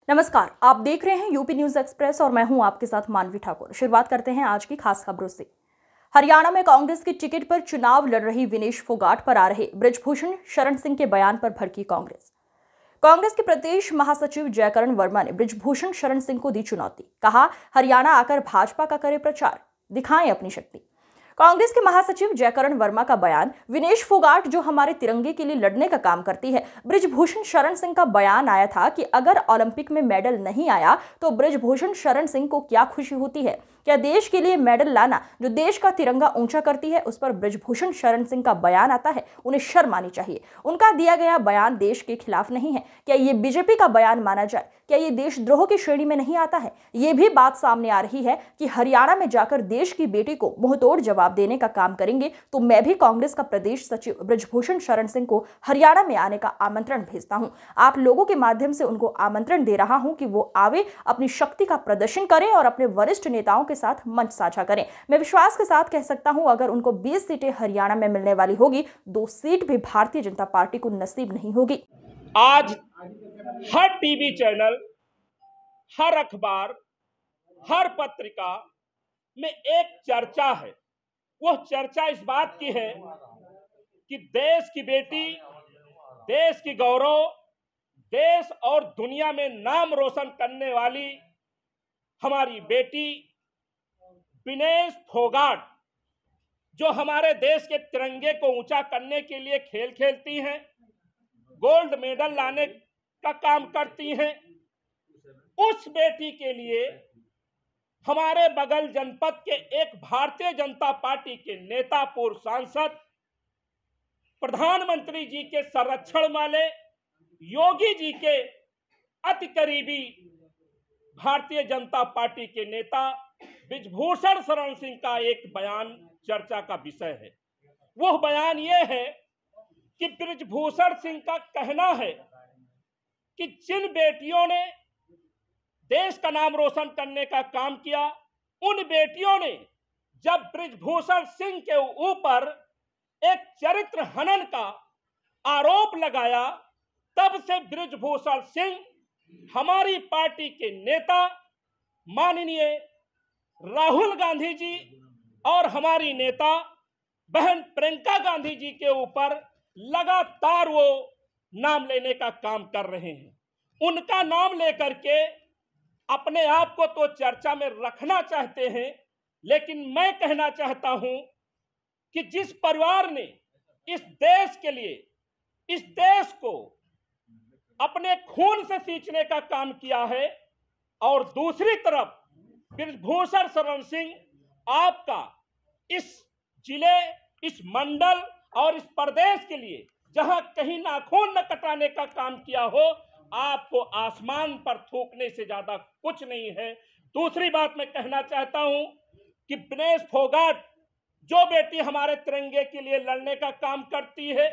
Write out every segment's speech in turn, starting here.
नमस्कार, आप देख रहे हैं यूपी न्यूज एक्सप्रेस और मैं हूं आपके साथ मानवी ठाकुर। शुरुआत करते हैं आज की खास खबरों से। हरियाणा में कांग्रेस की टिकट पर चुनाव लड़ रही विनेश फोगाट पर आ रहे बृजभूषण शरण सिंह के बयान पर भड़की कांग्रेस। कांग्रेस के प्रदेश महासचिव जयकरण वर्मा ने बृजभूषण शरण सिंह को दी चुनौती। कहा, हरियाणा आकर भाजपा का करे प्रचार, दिखाएं अपनी शक्ति। कांग्रेस के महासचिव जयकरण वर्मा का बयान, विनेश फोगाट जो हमारे तिरंगे के लिए लड़ने का काम करती है। बृजभूषण शरण सिंह का बयान आया था कि अगर ओलंपिक में मेडल नहीं आया तो बृजभूषण शरण सिंह को क्या खुशी होती है। क्या देश के लिए मेडल लाना जो देश का तिरंगा ऊंचा करती है, उस पर बृजभूषण शरण सिंह का बयान आता है। उन्हें शर्म आनी चाहिए। उनका दिया गया बयान देश के खिलाफ नहीं है। क्या ये बीजेपी का बयान माना जाए? क्या ये देशद्रोह की श्रेणी में नहीं आता है? ये भी बात सामने आ रही है कि हरियाणा में जाकर देश की बेटी को मुंहतोड़ जवाब देने का काम करेंगे तो मैं भी कांग्रेस का प्रदेश सचिव बृजभूषण शरण सिंह को हरियाणा में आने का आमंत्रण भेजता हूं। आप लोगों के माध्यम से उनको आमंत्रण दे रहा हूं कि वो आवे, अपनी शक्ति का प्रदर्शन करें और अपने वरिष्ठ नेताओं के साथ मंच साझा करें। मैं विश्वास के साथ कह सकता हूं, अगर उनको 20 सीटें हरियाणा में मिलने वाली होगी, 2 सीट भी भारतीय जनता पार्टी को नसीब नहीं होगी। आज हर टीवी चैनल, हर अखबार, हर पत्रिका में एक चर्चा है। वह चर्चा इस बात की है कि देश की बेटी, देश की गौरव, देश और दुनिया में नाम रोशन करने वाली हमारी बेटी विनेश फोगाट, जो हमारे देश के तिरंगे को ऊंचा करने के लिए खेल खेलती हैं, गोल्ड मेडल लाने का काम करती हैं, उस बेटी के लिए हमारे बगल जनपद के एक भारतीय जनता पार्टी के नेता, पूर्व सांसद, प्रधानमंत्री जी के संरक्षण वाले, योगी जी के अति करीबी भारतीय जनता पार्टी के नेता बृजभूषण शरण सिंह का एक बयान चर्चा का विषय है। वह बयान यह है कि बृजभूषण सिंह का कहना है कि जिन बेटियों ने देश का नाम रोशन करने का काम किया, उन बेटियों ने जब बृजभूषण सिंह के ऊपर एक चरित्र हनन का आरोप लगाया, तब से बृजभूषण सिंह हमारी पार्टी के नेता माननीय राहुल गांधी जी और हमारी नेता बहन प्रियंका गांधी जी के ऊपर लगातार वो नाम लेने का काम कर रहे हैं। उनका नाम लेकर के अपने आप को तो चर्चा में रखना चाहते हैं, लेकिन मैं कहना चाहता हूं कि जिस परिवार ने इस देश के लिए, इस देश को अपने खून से सींचने का काम किया है, और दूसरी तरफ बृजभूषण शरण सिंह आपका इस जिले, इस मंडल और इस प्रदेश के लिए जहां कहीं नाखून न कटाने का काम किया हो, आपको आसमान पर थूकने से ज्यादा कुछ नहीं है। दूसरी बात मैं कहना चाहता हूं कि विनेश फोगाट जो बेटी हमारे तिरंगे के लिए लड़ने का काम करती है,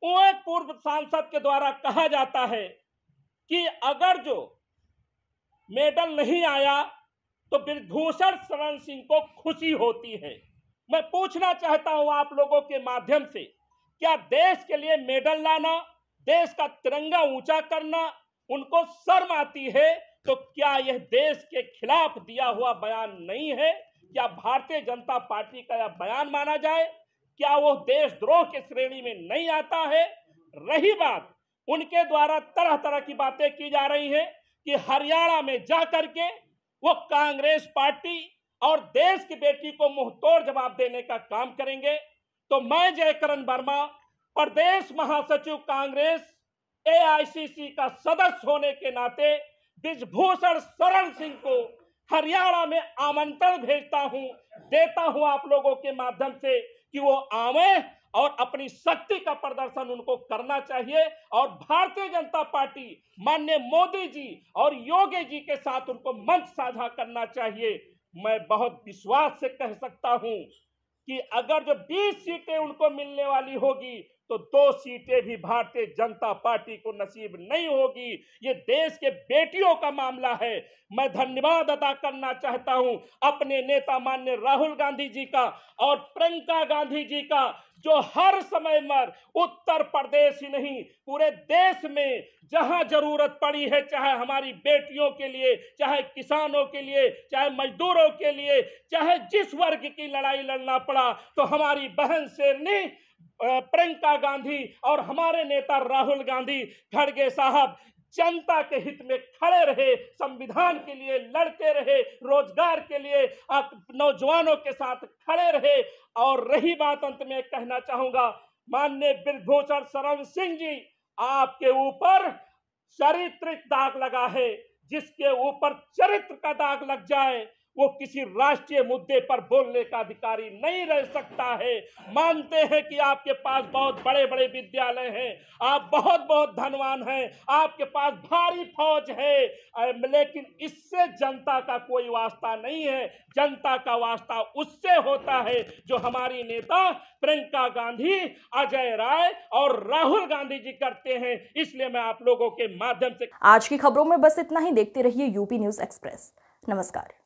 वो एक पूर्व सांसद के द्वारा कहा जाता है कि अगर जो मेडल नहीं आया तो बृजभूषण शरण सिंह को खुशी होती है। मैं पूछना चाहता हूं आप लोगों के माध्यम से, क्या देश के लिए मेडल लाना, देश का तिरंगा ऊंचा करना उनको शर्म आती है? तो क्या यह देश के खिलाफ दिया हुआ बयान नहीं है? क्या भारतीय जनता पार्टी का यह बयान माना जाए? क्या वो देशद्रोह की श्रेणी में नहीं आता है? रही बात, उनके द्वारा तरह तरह की बातें की जा रही हैं कि हरियाणा में जाकर के वो कांग्रेस पार्टी और देश की बेटी को मुंहतोड़ जवाब देने का काम करेंगे। तो मैं जयकरण वर्मा, प्रदेश महासचिव कांग्रेस, एआईसीसी का सदस्य होने के नाते बृजभूषण शरण सिंह को हरियाणा में आमंत्रण भेजता हूं, देता हूं आप लोगों के माध्यम से कि वो आवे और अपनी शक्ति का प्रदर्शन उनको करना चाहिए, और भारतीय जनता पार्टी माननीय मोदी जी और योगी जी के साथ उनको मंच साझा करना चाहिए। मैं बहुत विश्वास से कह सकता हूं कि अगर जो 20 सीटें उनको मिलने वाली होगी तो 2 सीटें भी भारतीय जनता पार्टी को नसीब नहीं होगी। ये देश के बेटियों का मामला है। मैं धन्यवाद अदा करना चाहता हूं अपने नेता माननीय राहुल गांधी जी का और प्रियंका गांधी जी का, जो हर समय मर उत्तर प्रदेश ही नहीं पूरे देश में जहां जरूरत पड़ी है, चाहे हमारी बेटियों के लिए, चाहे किसानों के लिए, चाहे मजदूरों के लिए, चाहे जिस वर्ग की लड़ाई लड़ना पड़ा, तो हमारी बहन शेरनी प्रियंका गांधी और हमारे नेता राहुल गांधी खड़गे साहब जनता के हित में खड़े रहे, संविधान के लिए लड़ते रहे, रोजगार के लिए नौजवानों के साथ खड़े रहे। और रही बात, अंत में कहना चाहूंगा, माननीय बृजभूषण शरण सिंह जी, आपके ऊपर चारित्रिक दाग लगा है। जिसके ऊपर चरित्र का दाग लग जाए वो किसी राष्ट्रीय मुद्दे पर बोलने का अधिकारी नहीं रह सकता है। मानते हैं कि आपके पास बहुत बड़े बड़े विद्यालय हैं, आप बहुत बहुत धनवान हैं, आपके पास भारी फौज है, लेकिन इससे जनता का कोई वास्ता नहीं है। जनता का वास्ता उससे होता है जो हमारी नेता प्रियंका गांधी, अजय राय और राहुल गांधी जी करते हैं। इसलिए मैं आप लोगों के माध्यम से आज की खबरों में बस इतना ही। देखते रहिए यूपी न्यूज एक्सप्रेस। नमस्कार।